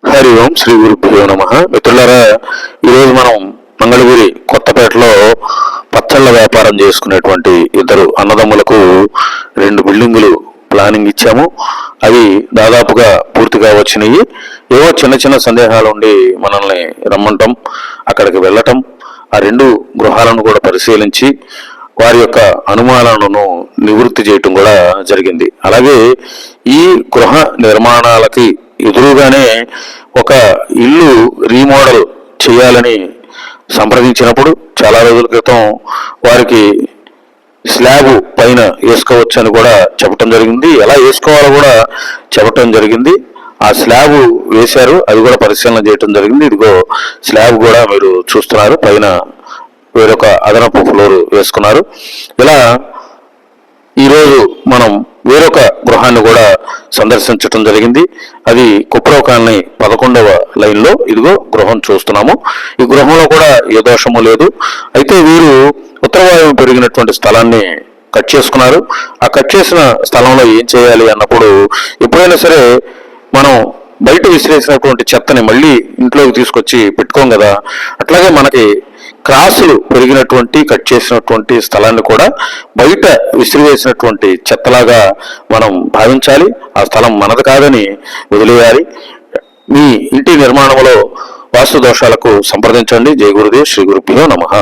హరి ఓం శ్రీ గురుభ్యో నమః. మిత్రులారా, ఈరోజు మనం మంగళగిరి కొత్తపేటలో పచ్చళ్ళ వ్యాపారం చేసుకునేటువంటి ఇద్దరు అన్నదమ్ములకు 2 బిల్డింగులు ప్లానింగ్ ఇచ్చాము. అవి దాదాపుగా పూర్తిగా వచ్చినాయి. ఏవో చిన్న చిన్న సందేహాలు ఉండి మనల్ని రమ్మంటాం, అక్కడికి వెళ్ళటం, ఆ 2 గృహాలను కూడా పరిశీలించి వారి యొక్క అనుమానాలను నివృత్తి చేయటం కూడా జరిగింది. అలాగే ఈ గృహ నిర్మాణాలకి ఎదురుగానే ఒక ఇల్లు రీమోడల్ చేయాలని సంప్రదించినప్పుడు చాలా రోజుల క్రితం వారికి స్లాబ్ పైన వేసుకోవచ్చు అని కూడా చెప్పడం జరిగింది. ఎలా వేసుకోవాలో కూడా చెప్పడం జరిగింది. ఆ స్లాబ్ వేశారు, అది కూడా పరిశీలన చేయడం జరిగింది. ఇదిగో స్లాబ్ కూడా మీరు చూస్తున్నారు, పైన వేరొక అదనపు ఫ్లోర్ వేసుకున్నారు. ఇలా ఈరోజు మనం వేరొక గృహాన్ని కూడా సందర్శించడం జరిగింది. అది కుప్రవ్ కాలనీ 11వ లైన్లో ఇదిగో గృహం చూస్తున్నాము. ఈ గృహంలో కూడా ఏ దోషము లేదు. అయితే వీరు ఉత్తరవాయువు పెరిగినటువంటి స్థలాన్ని కట్ చేసుకున్నారు. ఆ కట్ చేసిన స్థలంలో ఏం చేయాలి అన్నప్పుడు, ఎప్పుడైనా సరే మనం బయట విసిరేసినటువంటి చెత్తని మళ్ళీ ఇంట్లోకి తీసుకొచ్చి పెట్టుకోం కదా, అట్లాగే మనకి క్రాసులు పెరిగినటువంటి కట్ చేసినటువంటి స్థలాన్ని కూడా బయట విసిరివేసినటువంటి చెత్తలాగా మనం భావించాలి. ఆ స్థలం మనది కాదని వదిలేయాలి. మీ ఇంటి నిర్మాణంలో వాస్తు దోషాలకు సంప్రదించండి. జై గురుదేవ్. శ్రీ గురుభ్యో నమః.